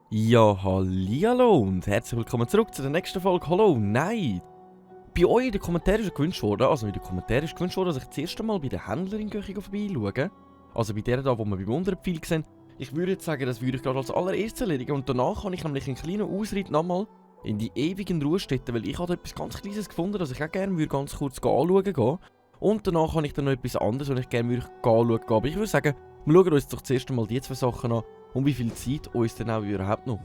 Ja, hallihallo und herzlich willkommen zurück zu der nächsten Folge Hollow Knight. Bei euch in den Kommentaren ist gewünscht worden, dass ich das erste Mal bei der Händlerin vorbeischaue. Also bei der da, wo wir beim Unterpfeil sehen. Ich würde jetzt sagen, das würde ich gerade als allererstes erledigen und danach habe ich nämlich einen kleinen Ausritt nochmal in die ewigen Ruhestätten, weil ich habe etwas ganz Kleines gefunden, das ich auch gerne würde ganz kurz anschauen gehen. Und danach habe ich dann noch etwas anderes, was ich gerne würde anschauen gehen. Aber ich würde sagen, wir schauen uns doch zuerst einmal die zwei Sachen an und wie viel Zeit uns dann auch überhaupt noch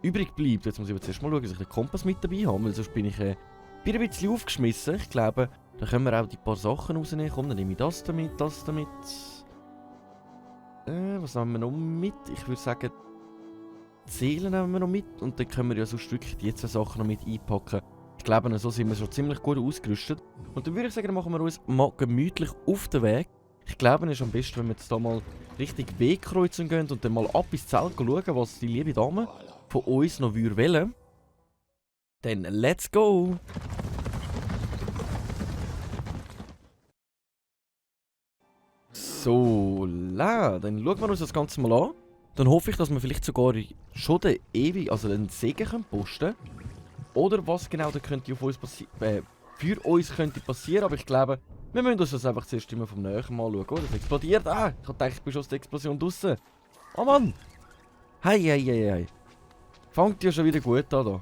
übrig bleibt. Jetzt muss ich aber zuerst mal schauen, dass ich den Kompass mit dabei habe, weil sonst bin ich ein bisschen aufgeschmissen. Ich glaube, da können wir auch die paar Sachen rausnehmen. Komm, dann nehme ich das damit. Was nehmen wir noch mit? Ich würde sagen, Zählen nehmen wir noch mit und dann können wir ja sonst wirklich die zwei Sachen noch mit einpacken. Ich glaube, so sind wir schon ziemlich gut ausgerüstet. Und dann würde ich sagen, dann machen wir uns mal gemütlich auf den Weg. Ich glaube, es ist am besten, wenn wir jetzt da mal richtig Wegkreuzung gehen und dann mal ab ins Zelt schauen, was die liebe Dame von uns noch wollen. Dann let's go! So, dann schauen wir uns das Ganze mal an. Dann hoffe ich, dass wir vielleicht sogar schon den den Segen posten können. Oder was genau da könnte auf uns für uns könnte passieren, aber ich glaube, wir müssen uns das einfach zuerst immer vom Nähen mal schauen. Oh, das explodiert! Ah, ich dachte, ich bin schon aus der Explosion draussen. Oh Mann! Hei. Fängt ja schon wieder gut an da.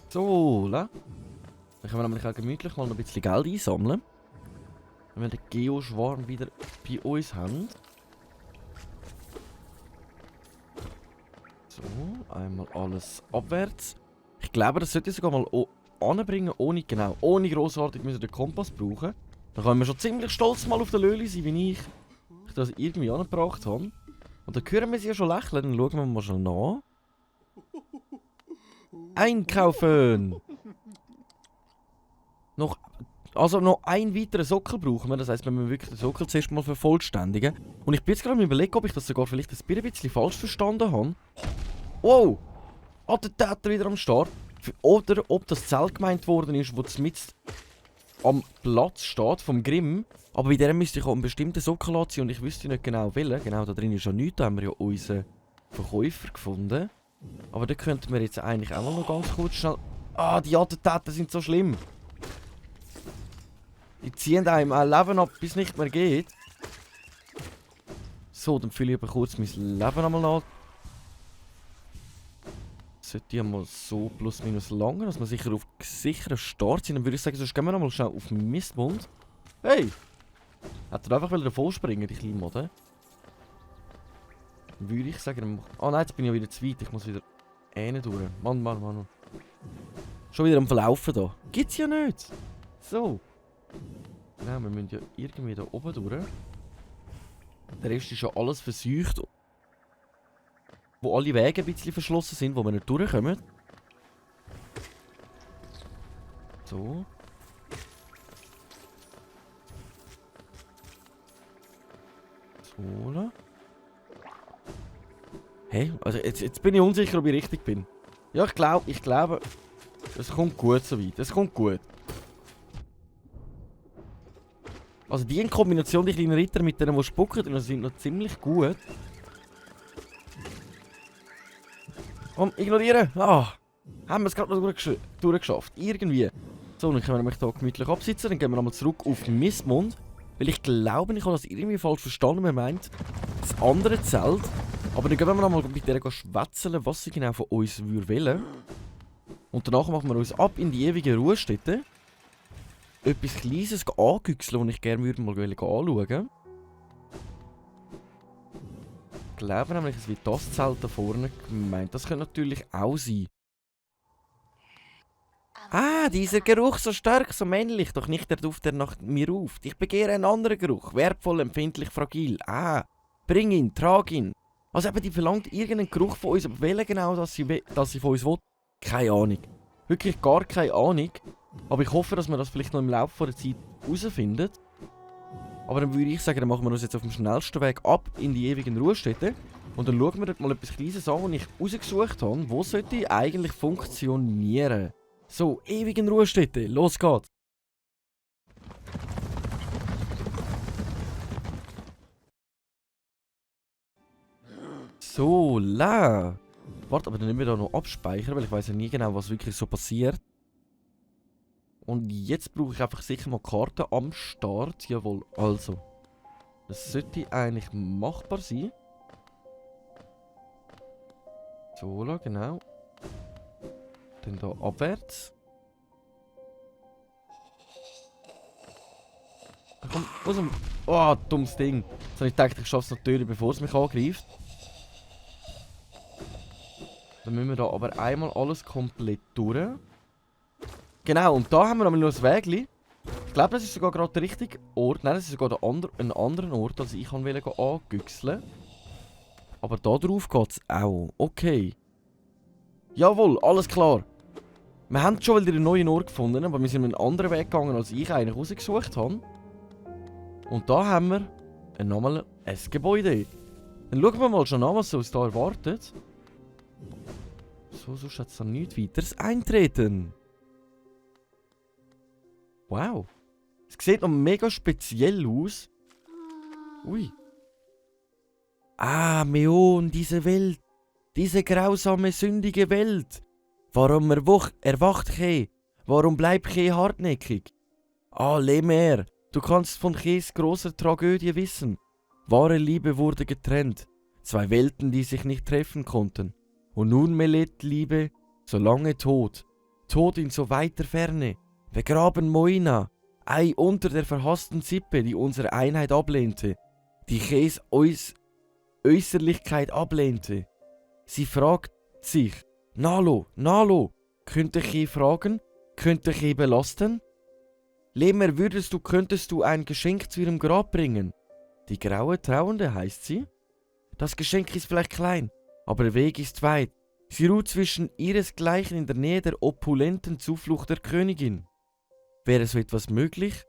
So, Dann können wir nämlich auch gemütlich mal noch ein bisschen Geld einsammeln. Wenn wir den Geoschwarm wieder bei uns haben. So, einmal alles abwärts. Ich glaube, das sollte ich sogar mal anbringen, ohne grossartig den Kompass brauchen. Dann können wir schon ziemlich stolz mal auf den Löli sein, wie ich das irgendwie angebracht habe. Und dann hören wir sie ja schon lächeln, dann schauen wir mal schon nach. Einkaufen! Noch einen weiteren Sockel brauchen wir, das heisst, wir müssen wirklich den Sockel zuerst mal vervollständigen. Und ich bin jetzt gerade überlegen, ob ich das sogar vielleicht ein bisschen falsch verstanden habe. Wow! Attentäter wieder am Start. Oder ob das Zelt gemeint worden ist, das mit am Platz steht vom Grimm. Aber bei der müsste ich auch einen bestimmten Sockel anziehen und ich wüsste nicht genau welchen. Genau, da drin ist ja nichts, da haben wir ja unseren Verkäufer gefunden. Aber da könnten wir jetzt eigentlich auch noch ganz kurz schnell... Ah, die Attentäter sind so schlimm. Die ziehen einem ein Leben ab, bis es nicht mehr geht. So, dann fülle ich aber kurz mein Leben einmal nach. Sollte ich mal so plus minus lange, dass wir sicher auf sicheren Start sind. Dann würde ich sagen, sonst gehen wir nochmal schnell auf den Mistmund. Hey! Hat er einfach davon springen, die kleine Mode? Dann würde ich sagen, ah nein, jetzt bin ich ja wieder zu weit. Ich muss wieder durch. Mann. Schon wieder am Verlaufen da. Gibt's ja nicht. So. Genau, wir müssen ja irgendwie da oben durch. Der Rest ist ja alles verseucht. Wo alle Wege ein bisschen verschlossen sind, wo wir nicht durchkommen. So. So. Hey, also jetzt bin ich unsicher, ob ich richtig bin. Ja, ich glaube, es kommt gut soweit. Es kommt gut. Also die in Kombination, die kleinen Ritter mit denen, die spucken, sind noch ziemlich gut. Komm, ignorieren! Ah! Haben wir es gerade noch durchgeschafft. Irgendwie. So, dann können wir nämlich hier gemütlich absitzen. Dann gehen wir nochmal zurück auf den Mistmund. Weil ich glaube, ich habe das irgendwie falsch verstanden. Man meint das andere Zelt. Aber dann gehen wir nochmal mit der schwätzeln, was sie genau von uns wollen. Und danach machen wir uns ab in die ewige Ruhestätte. Etwas Kleines angüchseln, das ich gerne mal anschauen. Ich glaube nämlich, es wird das Zelt da vorne gemeint. Das könnte natürlich auch sein. Ah, dieser Geruch so stark, so männlich, doch nicht der Duft, der nach mir ruft. Ich begehre einen anderen Geruch, wertvoll, empfindlich, fragil. Ah, bring ihn, trag ihn. Also eben, die verlangt irgendeinen Geruch von uns, aber welchen genau, dass sie von uns will, keine Ahnung. Wirklich gar keine Ahnung. Aber ich hoffe, dass wir das vielleicht noch im Laufe der Zeit herausfinden. Aber dann würde ich sagen, dann machen wir uns jetzt auf dem schnellsten Weg ab in die ewigen Ruhestätten. Und dann schauen wir dort mal etwas Kleines an, das ich rausgesucht habe. Wo sollte eigentlich funktionieren? So, ewig in Ruhestätte. Los geht's. So, la. Warte, aber dann nehmen wir da noch abspeichern, weil ich weiß ja nie genau, was wirklich so passiert. Und jetzt brauche ich einfach sicher mal Karten am Start. Jawohl, also. Das sollte eigentlich machbar sein. So, genau. Dann da abwärts. Komm, aus dem... Oh, dummes Ding. Jetzt habe ich gedacht, ich schaffe es natürlich, bevor es mich angreift. Dann müssen wir da aber einmal alles komplett durch. Genau, und da haben wir noch ein Wägli. Ich glaube, das ist sogar gerade der richtige Ort. Nein, das ist sogar ein anderer Ort, als ich wollte angüchseln. Aber da drauf geht es auch. Okay. Jawohl, alles klar. Wir haben schon wieder einen neuen Ort gefunden, aber wir sind einen anderen Weg gegangen, als ich eigentlich rausgesucht habe. Und da haben wir nochmal ein Gebäude. Dann schauen wir mal schon an, was uns da erwartet. So, sonst hat es dann nichts weiteres eintreten. Wow. Es sieht noch mega speziell aus. Ui. Ah, Meon, diese Welt. Diese grausame, sündige Welt. Warum erwacht Che? Warum bleibt Che hartnäckig? Ah, Lemer, du kannst von Ches großer Tragödie wissen. Wahre Liebe wurde getrennt. Zwei Welten, die sich nicht treffen konnten. Und nun Melet Liebe, so lange tot. Tot in so weiter Ferne. Begraben Moina. Ei unter der verhassten Sippe, die unsere Einheit ablehnte. Die Ches Äußerlichkeit ablehnte. Sie fragt sich, Nalo, könnte ich fragen? Könnte ich belasten? Lemer, könntest du ein Geschenk zu ihrem Grab bringen? Die graue Trauernde heißt sie? Das Geschenk ist vielleicht klein, aber der Weg ist weit. Sie ruht zwischen ihresgleichen in der Nähe der opulenten Zuflucht der Königin. Wäre so etwas möglich?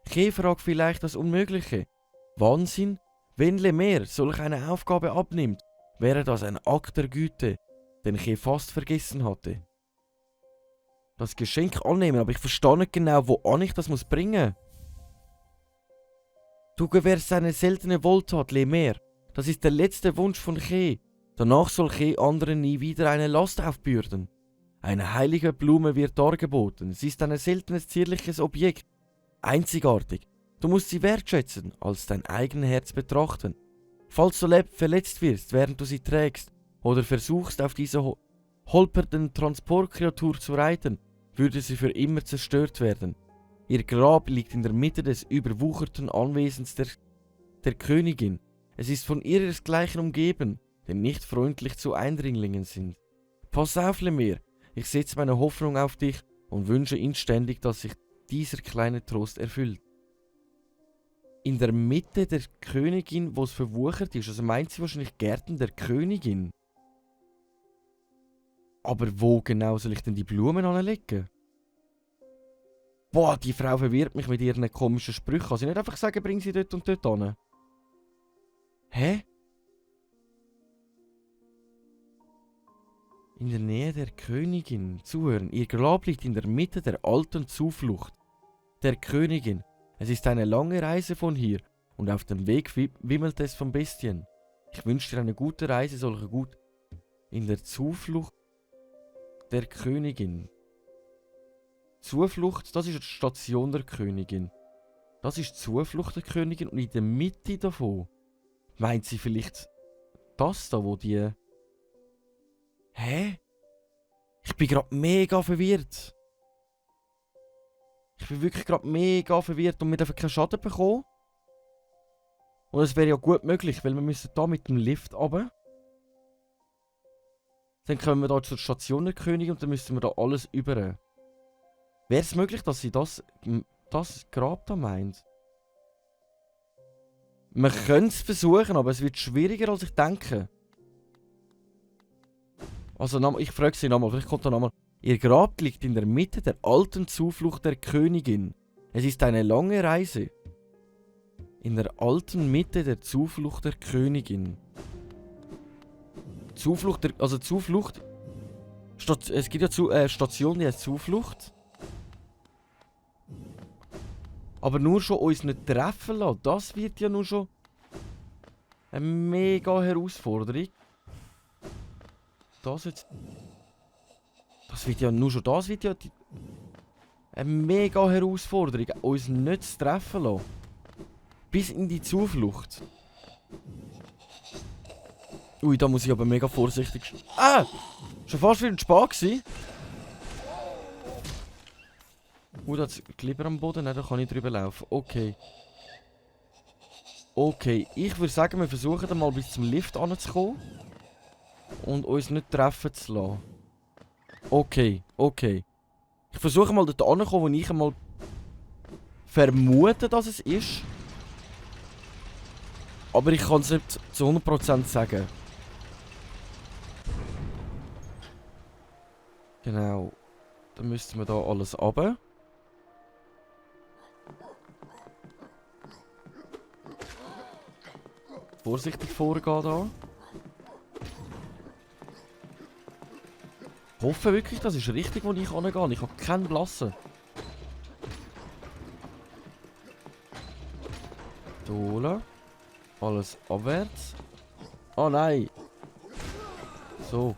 Che fragt vielleicht das Unmögliche. Wahnsinn? Wenn Lemer solch eine Aufgabe abnimmt, wäre das ein Akt der Güte, den Che fast vergessen hatte. Das Geschenk annehmen, aber ich verstehe nicht genau, woan ich das bringen muss. Du gewährst eine seltene Wohltat, Lemer. Das ist der letzte Wunsch von Che. Danach soll Che anderen nie wieder eine Last aufbürden. Eine heilige Blume wird dargeboten. Sie ist ein seltenes, zierliches Objekt. Einzigartig. Du musst sie wertschätzen, als dein eigenes Herz betrachten. Falls du verletzt wirst, während du sie trägst, oder versuchst, auf diese holpernden Transportkreatur zu reiten, würde sie für immer zerstört werden. Ihr Grab liegt in der Mitte des überwucherten Anwesens der Königin. Es ist von ihresgleichen umgeben, die nicht freundlich zu Eindringlingen sind. Pass auf, Lemer, ich setze meine Hoffnung auf dich und wünsche inständig, dass sich dieser kleine Trost erfüllt. In der Mitte der Königin, wo es verwuchert ist, also meint sie wahrscheinlich Gärten der Königin. Aber wo genau soll ich denn die Blumen anlegen? Boah, die Frau verwirrt mich mit ihren komischen Sprüchen. Kann sie nicht einfach sagen, bring sie dort und dort an? Hä? In der Nähe der Königin. Zuhören. Ihr Grab liegt in der Mitte der alten Zuflucht der Königin. Es ist eine lange Reise von hier und auf dem Weg wimmelt es von Bestien. Ich wünsche dir eine gute Reise, solche gut in der Zuflucht der Königin. Zuflucht, das ist die Station der Königin. Das ist die Zuflucht der Königin und in der Mitte davon meint sie vielleicht das da, wo die... Hä? Ich bin gerade mega verwirrt. Ich bin wirklich gerade mega verwirrt und wir dürfen keinen Schaden bekommen. Und es wäre ja gut möglich, weil wir müssen da mit dem Lift runter. Dann kommen wir da zur Station der Königin und dann müssen wir da alles über. Wäre es möglich, dass sie das Grab da meint? Wir können es versuchen, aber es wird schwieriger, als ich denke. Also, ich frage sie nochmal, vielleicht kommt da nochmal. Ihr Grab liegt in der Mitte der alten Zuflucht der Königin. Es ist eine lange Reise. In der alten Mitte der Zuflucht der Königin. Zuflucht, also Zuflucht. Es gibt ja Stationen, die heißt Zuflucht. Aber nur schon uns nicht treffen lassen, das wird ja nur schon eine mega Herausforderung. Das jetzt... Das wird ja nur schon das wird ja eine mega Herausforderung, uns nicht zu treffen lassen. Bis in die Zuflucht. Ui, da muss ich aber mega vorsichtig... Ah! Schon fast wieder spät gewesen. Da ist Glibber am Boden, nein, da kann ich drüber laufen. Okay. Okay, ich würde sagen, wir versuchen dann mal bis zum Lift anzukommen. Und uns nicht treffen zu lassen. Okay, okay. Ich versuche mal dort anzukommen, wo ich einmal vermute, dass es ist. Aber ich kann es nicht zu 100% sagen. Genau. Dann müssten wir da alles runter. Vorsichtig vorgehen da. Ich hoffe wirklich, das ist richtig, wo ich angehe. Ich habe keinen Blassen. Holen. Alles abwärts. Oh nein. So.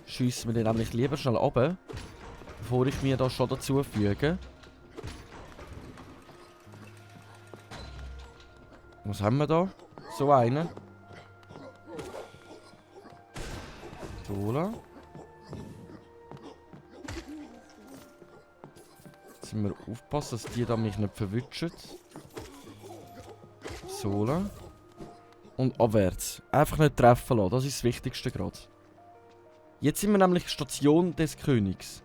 Schiessen wir den nämlich lieber schnell runter, bevor ich mir da schon dazu füge. Was haben wir da? So einen. Holen. Jetzt müssen wir aufpassen, dass die da mich nicht verwutschen. Holen. Und abwärts. Einfach nicht treffen lassen, das ist das Wichtigste gerade. Jetzt sind wir nämlich Station des Königs.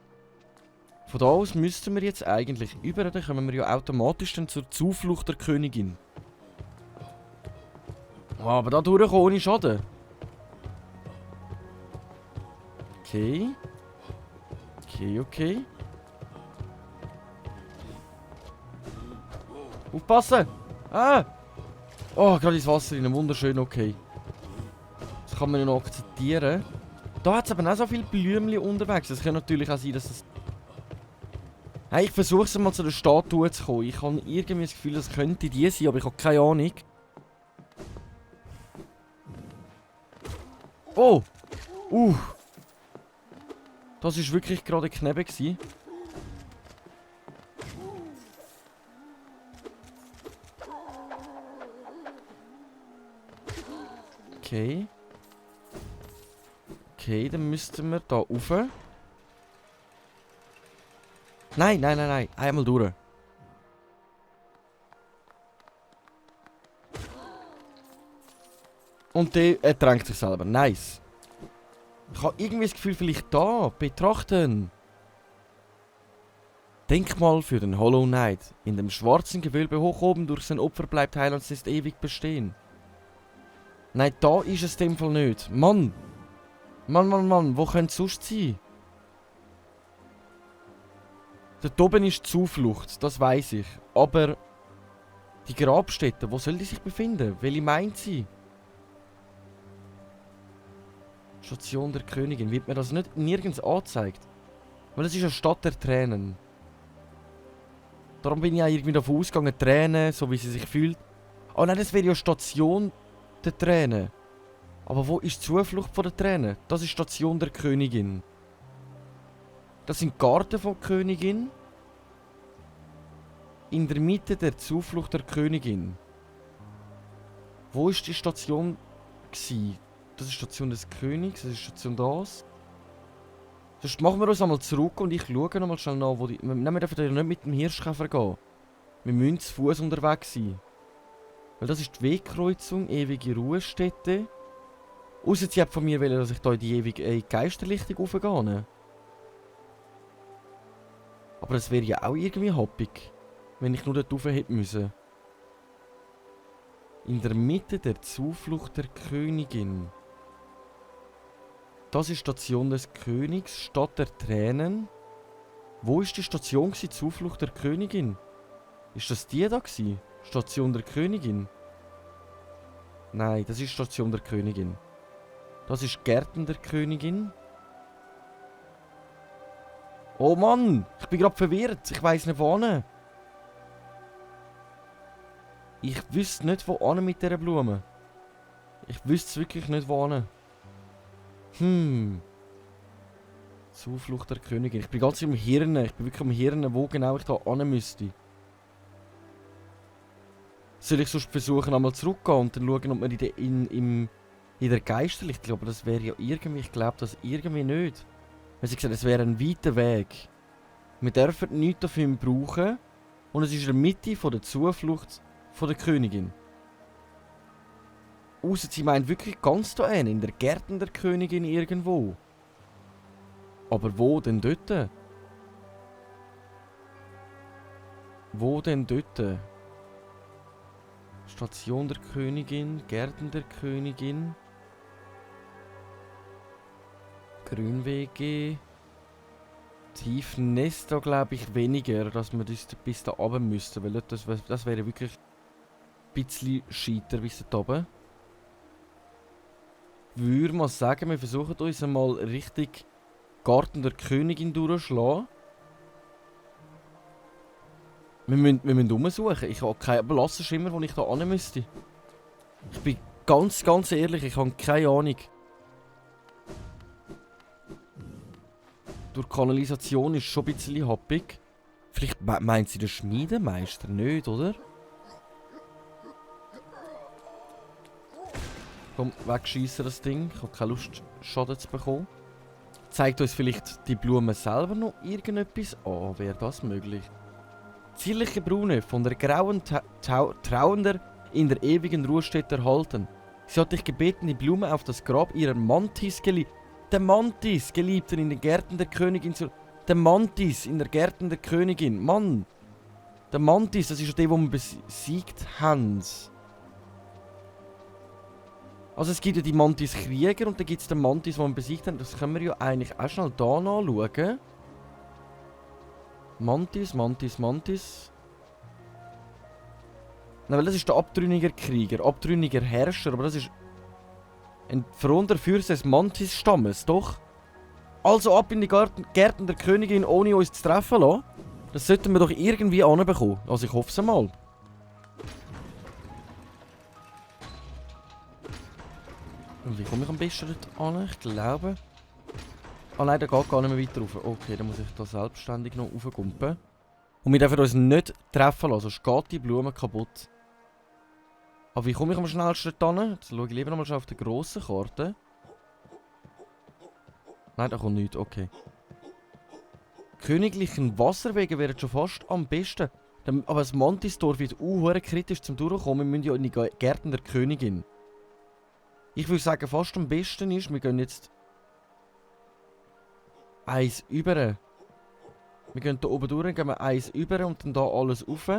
Von da aus müssten wir jetzt eigentlich über, dann kommen wir ja automatisch dann zur Zuflucht der Königin. Oh, aber da durchkommen ohne Schaden. Okay. Okay, okay. Aufpassen! Ah! Oh, gerade ins Wasser rein. Wunderschön, okay. Das kann man ja noch akzeptieren. Da hat es aber auch so viele Blümchen unterwegs. Es kann natürlich auch sein, dass das... Hey, ich versuche es mal zu der Statue zu kommen. Ich habe irgendwie das Gefühl, das könnte die sein, aber ich habe keine Ahnung. Oh! Das war wirklich gerade knapp gewesen. Okay. Okay, dann müssten wir da rauf. Nein, nein, nein, nein. Einmal durch. Und der ertränkt sich selber. Nice. Ich habe irgendwie das Gefühl, vielleicht da. Betrachten. Denkmal für den Hollow Knight. In dem schwarzen Gewölbe hoch oben durch sein Opfer bleibt Heilands ist ewig bestehen. Nein, da ist es in dem Fall nicht. Mann! Mann, Mann, Mann, wo könnte es sonst sein? Dort oben ist die Zuflucht, das weiss ich. Aber die Grabstätte, wo soll die sich befinden? Welche meint sie? Station der Königin. Wird mir das nicht nirgends angezeigt? Weil es ist eine Stadt der Tränen. Darum bin ich ja irgendwie davon ausgegangen, Tränen, so wie sie sich fühlt. Oh nein, das wäre ja Station der Tränen. Aber wo ist die Zuflucht von der Tränen? Das ist Station der Königin. Das sind Garten von der Königin. In der Mitte der Zuflucht der Königin. Wo ist die Station gewesen? Das ist Station des Königs, das ist Station das. Sonst machen wir uns einmal zurück und ich schaue nochmal schnell nach, wo die... Nein, wir dürfen ja nicht mit dem Hirschkäfer gehen. Wir müssen zu Fuß unterwegs sein. Weil das ist die Wegkreuzung, ewige Ruhestätte. Ausser sie hat von mir wollen, dass ich da in die ewige Geisterlichtung raufgehe. Aber das wäre ja auch irgendwie happig, wenn ich nur dort rauf hätte müssen. In der Mitte der Zuflucht der Königin. Das ist Station des Königs, Stadt der Tränen. Wo ist die Station gewesen? Zuflucht der Königin? Ist das die da gewesen? Station der Königin? Nein, das ist Station der Königin. Das ist Gärten der Königin. Oh Mann, ich bin gerade verwirrt. Ich weiss nicht wohin. Ich wüsste nicht wohin mit dieser Blume. Ich wüsste es wirklich nicht wohin. Zuflucht der Königin. Ich bin ganz im Hirn. Ich bin wirklich am Hirn, wo genau ich da hin müsste. Soll ich sonst versuchen, einmal zurückgehen und dann schauen, ob wir in der Geisterlicht... Aber das wäre ja irgendwie... Ich glaube das irgendwie nicht. Weil sie gesagt, es wäre ein weiter Weg. Wir dürfen nichts dafür brauchen. Und es ist in der Mitte von der Zuflucht von der Königin. Ausser sie meint wirklich ganz da in der Gärten der Königin irgendwo. Aber wo denn dort? Wo denn dort? Station der Königin, Gärten der Königin. Grünwege. Tiefnest da glaube ich weniger, dass wir das bis da oben müssten, weil das wäre wirklich ein bisschen scheiter bis da oben. Ich würde mal sagen, wir versuchen uns einmal richtig Garten der Königin durchzuschlagen. Wir müssen umsuchen. Ich habe keinen Belassenschimmer, wo ich da hin müsste. Ich bin ganz ehrlich, ich habe keine Ahnung. Durch Kanalisation ist schon ein bisschen happig. Vielleicht meint sie den Schmiedemeister nicht, oder? Komm, wegschießen das Ding. Ich habe keine Lust, Schaden zu bekommen. Zeigt uns vielleicht die Blume selber noch irgendetwas an? Wäre das möglich? Zierliche Brune, von der grauen Trauender in der ewigen Ruhestätte erhalten. Sie hat dich gebeten, die Blume auf das Grab ihrer Mantis der Mantis, Geliebten in den Gärten der Königin zu... Der Mantis in der Gärten der Königin. Mann! Der Mantis, das ist ja der, den wir besiegt haben. Also es gibt ja die Mantis-Krieger und dann gibt es den Mantis, den wir besiegt haben. Das können wir ja eigentlich auch schnell da nachschauen. Mantis. Nein, weil das ist der abtrünniger Krieger, abtrünniger Herrscher, aber das ist ein verwundeter Fürst des Mantis-Stammes, doch? Also ab in die Gärten der Königin, ohne uns zu treffen lassen. Das sollten wir doch irgendwie anbekommen. Also ich hoffe es mal. Und wie komme ich am besten dort an? Ich glaube... Ah nein, der geht gar nicht mehr weiter rauf. Okay, dann muss ich da selbstständig noch raufkumpen. Und wir dürfen uns nicht treffen lassen, sonst geht die Blume kaputt. Aber wie komme ich am schnellsten dort hin? Jetzt schaue ich lieber nochmal auf der grossen Karte. Nein, da kommt nichts, okay. Königlichen Wasserwege wären schon fast am besten. Aber das Mantisdorf wird kritisch zum Durchkommen. Wir müssen ja in die Gärten der Königin. Ich würde sagen, fast am besten ist, wir gehen jetzt... eins über. Wir gehen hier oben durch, gehen wir eins über und dann da alles rauf.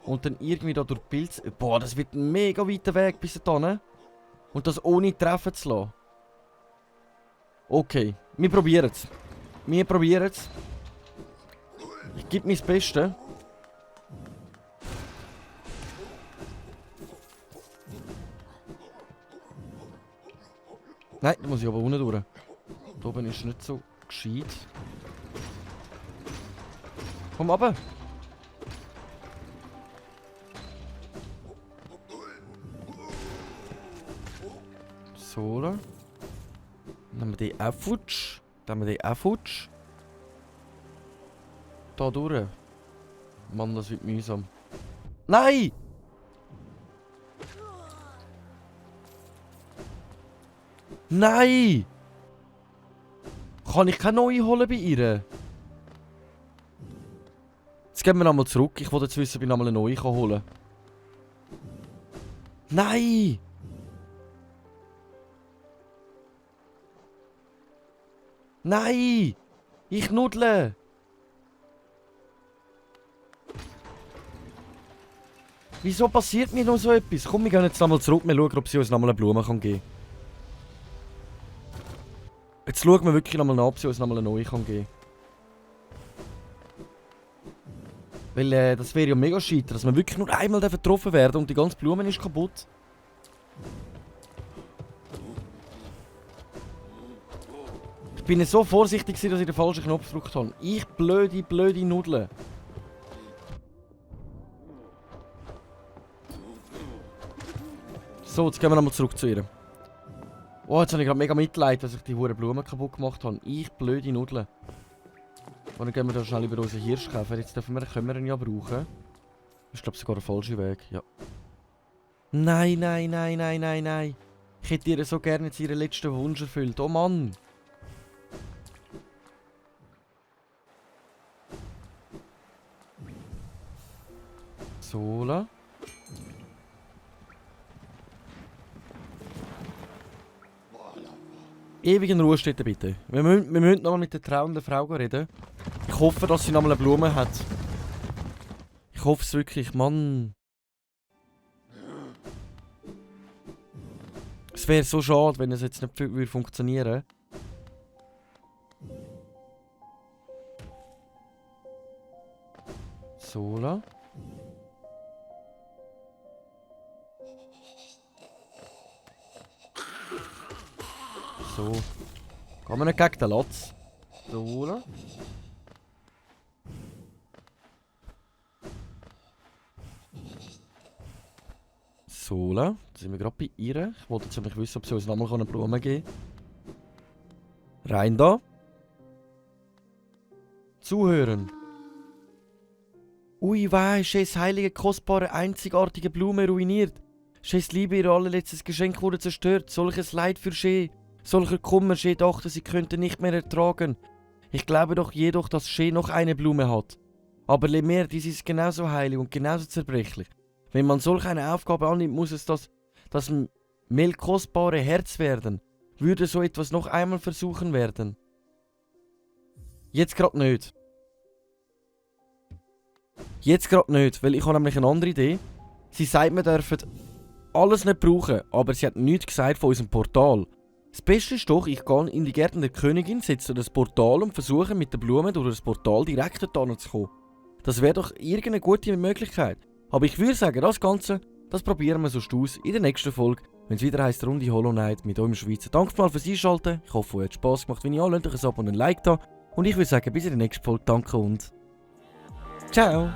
Und dann irgendwie da durch Pilz. Boah, das wird ein mega weiter Weg bis dahin. Und das ohne treffen zu lassen. Okay, wir probieren es. Ich gebe mein Bestes. Nein, da muss ich aber unten durch. Da oben ist nicht so gescheit. Komm runter! So, da. Dann haben wir den auch futsch. Da durch. Mann, das wird mühsam. Nein! Nein! Kann ich keine neue holen bei ihr? Jetzt gehen wir nochmal zurück. Ich wollte jetzt wissen, ob ich nochmal eine neue holen kann. Nein! Nein! Ich nudle! Wieso passiert mir noch so etwas? Komm, wir gehen jetzt nochmal zurück. Wir schauen, ob sie uns nochmal eine Blume geben kann. Jetzt schauen wir wirklich nochmal nach, ob sie uns nochmal eine neue geben kann. Weil das wäre ja mega scheiter, dass wir wirklich nur einmal getroffen werden und die ganze Blume ist kaputt. bin so vorsichtig gewesen, dass ich den falschen Knopf gedrückt habe. Ich blöde Nudeln. So, jetzt gehen wir nochmal zurück zu ihr. Oh, jetzt habe ich gerade mega Mitleid, dass ich die hohen Blumen kaputt gemacht habe. Ich blöde Nudeln. Und dann gehen wir da schnell über unseren Hirschkäfer. Jetzt können wir ihn ja brauchen. Ich glaube sogar der falsche Weg, ja. Nein. Ich hätte ihr so gerne jetzt ihren letzten Wunsch erfüllt. Oh Mann. Sola. Ewig in Ruhe steht bitte. Wir müssen nochmal mit der trauenden Frau reden. Ich hoffe, dass sie nochmal eine Blume hat. Ich hoffe es wirklich, Mann. Es wäre so schade, wenn es jetzt nicht funktionieren würde. Sola. So. Kann man nicht gegen den Latz. Sola. Sola. Jetzt sind wir gerade bei ihr. Ich wollte jetzt nämlich wissen, ob sie uns nochmal eine Blume geben kann. Rein da. Zuhören. Ui, wei, Scheiß heilige, kostbare, einzigartige Blume ruiniert. Scheiß Liebe, ihr allerletztes Geschenk wurde zerstört. Solches Leid für Schee. Solcher Kummer, Schee dachte, sie könnte nicht mehr ertragen. Ich glaube doch jedoch, dass Schee noch eine Blume hat. Aber Lemer, dies ist genauso heilig und genauso zerbrechlich. Wenn man solch eine Aufgabe annimmt, muss es das kostbare Herz werden. Würde so etwas noch einmal versuchen werden? Jetzt gerade nicht. Jetzt gerade nicht, weil ich habe nämlich eine andere Idee. Sie sagt, wir dürfen alles nicht brauchen, aber sie hat nichts gesagt von unserem Portal. Das Beste ist doch, ich gehe in die Gärten der Königin, setze das Portal und versuche mit den Blumen durch das Portal direkt dort zu kommen. Das wäre doch irgendeine gute Möglichkeit. Aber ich würde sagen, das Ganze, das probieren wir sonst aus in der nächsten Folge, wenn es wieder heisst Runde Hollow Knight mit eurem Schweizer. Danke mal fürs Einschalten. Ich hoffe, euch hat Spass gemacht. Wenn ja, lasst euch ein Abo und ein Like da. Und ich würde sagen, bis in der nächsten Folge. Danke und ciao!